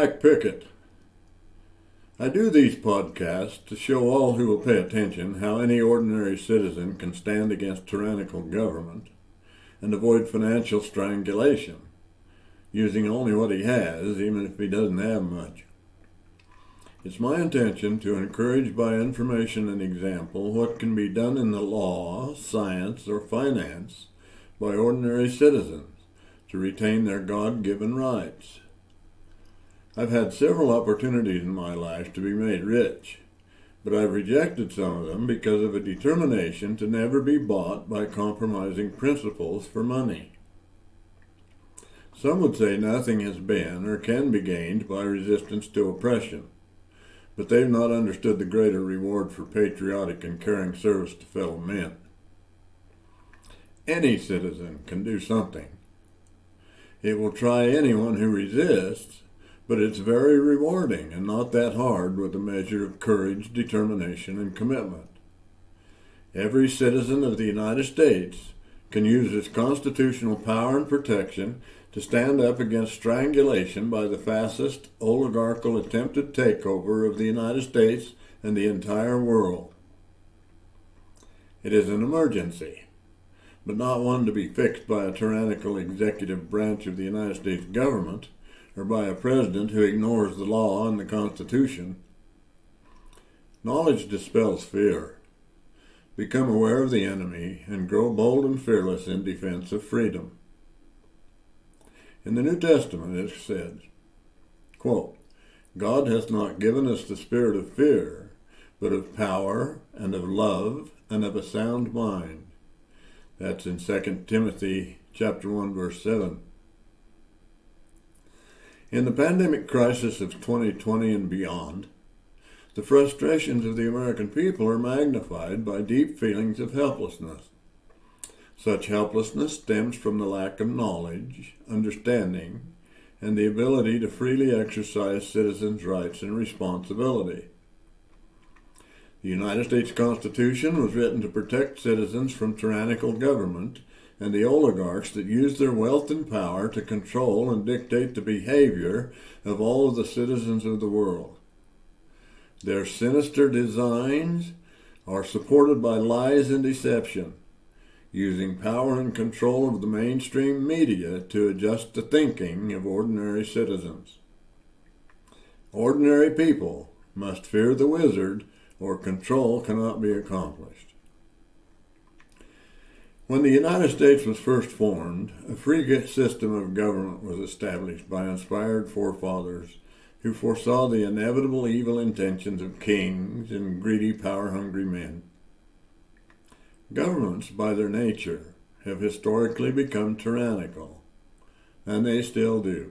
Mike Pickett. I do these podcasts to show all who will pay attention how any ordinary citizen can stand against tyrannical government and avoid financial strangulation, using only what he has, even if he doesn't have much. It's my intention to encourage by information and example what can be done in the law, science, or finance by ordinary citizens to retain their God-given rights. I've had several opportunities in my life to be made rich, but I've rejected some of them because of a determination to never be bought by compromising principles for money. Some would say nothing has been or can be gained by resistance to oppression, but they've not understood the greater reward for patriotic and caring service to fellow men. Any citizen can do something. It will try anyone who resists, but it's very rewarding and not that hard with a measure of courage, determination, and commitment. Every citizen of the United States can use its constitutional power and protection to stand up against strangulation by the fascist, oligarchical attempted takeover of the United States and the entire world. It is an emergency, but not one to be fixed by a tyrannical executive branch of the United States government or by a president who ignores the law and the Constitution. Knowledge dispels fear. Become aware of the enemy and grow bold and fearless in defense of freedom. In the New Testament it says, quote, "God hath not given us the spirit of fear, but of power and of love and of a sound mind." That's in 2 Timothy chapter 1, verse 7. In the pandemic crisis of 2020 and beyond, the frustrations of the American people are magnified by deep feelings of helplessness. Such helplessness stems from the lack of knowledge, understanding, and the ability to freely exercise citizens' rights and responsibility. The United States Constitution was written to protect citizens from tyrannical government and the oligarchs that use their wealth and power to control and dictate the behavior of all of the citizens of the world. Their sinister designs are supported by lies and deception, using power and control of the mainstream media to adjust the thinking of ordinary citizens. Ordinary people must fear the wizard, or control cannot be accomplished. When the United States was first formed, a free system of government was established by inspired forefathers who foresaw the inevitable evil intentions of kings and greedy, power-hungry men. Governments, by their nature, have historically become tyrannical, and they still do.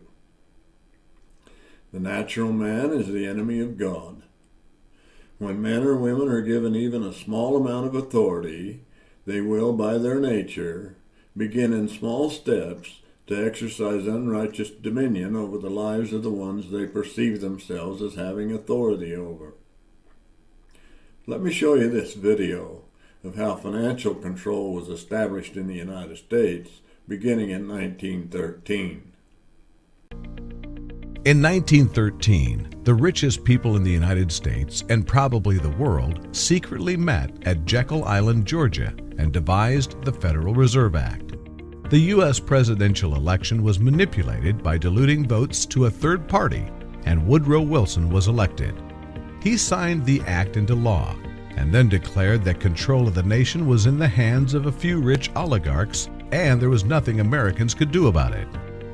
The natural man is the enemy of God. When men or women are given even a small amount of authority, they will, by their nature, begin in small steps to exercise unrighteous dominion over the lives of the ones they perceive themselves as having authority over. Let me show you this video of how financial control was established in the United States beginning in 1913. In 1913, the richest people in the United States, and probably the world, secretly met at Jekyll Island, Georgia, and devised the Federal Reserve Act. The U.S. presidential election was manipulated by diluting votes to a third party, and Woodrow Wilson was elected. He signed the act into law, and then declared that control of the nation was in the hands of a few rich oligarchs, and there was nothing Americans could do about it.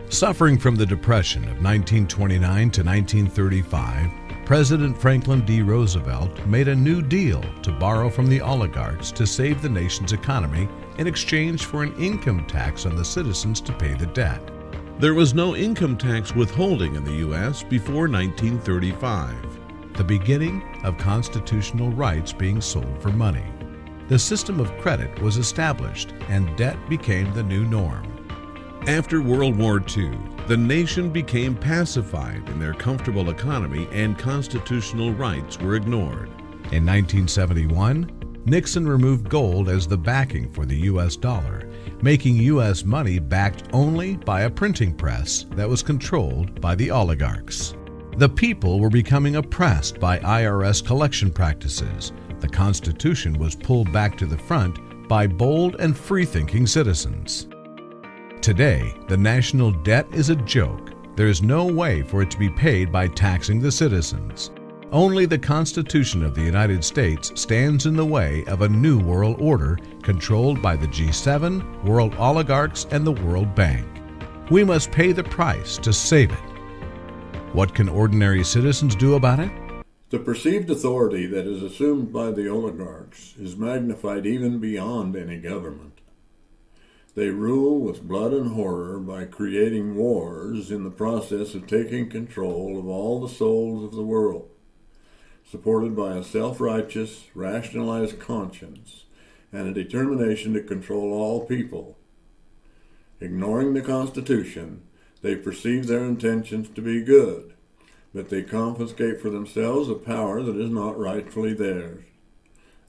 Suffering from the Depression of 1929 to 1935, President Franklin D. Roosevelt made a new deal to borrow from the oligarchs to save the nation's economy in exchange for an income tax on the citizens to pay the debt. There was no income tax withholding in the U.S. before 1935. The beginning of constitutional rights being sold for money. The system of credit was established, and debt became the new norm. After World War II, the nation became pacified in their comfortable economy and constitutional rights were ignored. In 1971, Nixon removed gold as the backing for the U.S. dollar, making U.S. money backed only by a printing press that was controlled by the oligarchs. The people were becoming oppressed by IRS collection practices. The Constitution was pulled back to the front by bold and free-thinking citizens. Today, the national debt is a joke. There is no way for it to be paid by taxing the citizens. Only the Constitution of the United States stands in the way of a new world order controlled by the G7, world oligarchs, and the World Bank. We must pay the price to save it. What can ordinary citizens do about it? The perceived authority that is assumed by the oligarchs is magnified even beyond any government. They rule with blood and horror by creating wars in the process of taking control of all the souls of the world, supported by a self-righteous, rationalized conscience and a determination to control all people. Ignoring the Constitution, they perceive their intentions to be good, but they confiscate for themselves a power that is not rightfully theirs,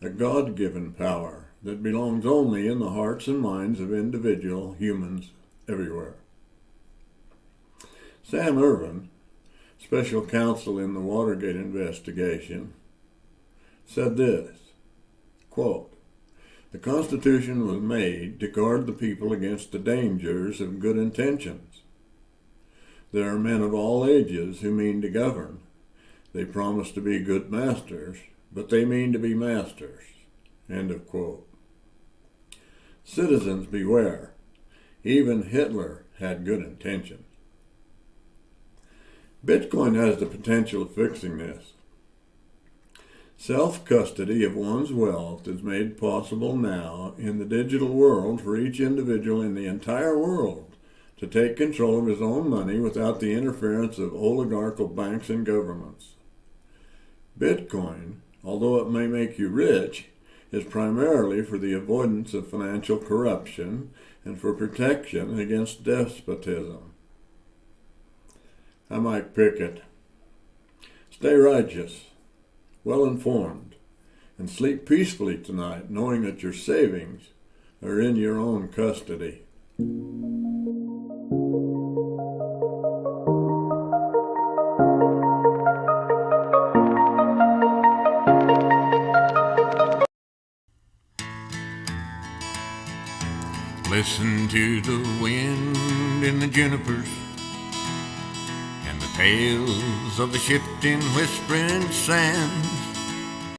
a God-given power that belongs only in the hearts and minds of individual humans everywhere. Sam Ervin, special counsel in the Watergate investigation, said this, quote, "The Constitution was made to guard the people against the dangers of good intentions. There are men of all ages who mean to govern. They promise to be good masters, but they mean to be masters." End of quote. Citizens beware. Even Hitler had good intentions. Bitcoin has the potential of fixing this. Self-custody of one's wealth is made possible now in the digital world for each individual in the entire world to take control of his own money without the interference of oligarchical banks and governments. Bitcoin, although it may make you rich, is primarily for the avoidance of financial corruption and for protection against despotism. I'm Mike Pickett. Stay righteous, well-informed, and sleep peacefully tonight knowing that your savings are in your own custody. Listen to the wind in the junipers and the tales of the shifting, whispering sand.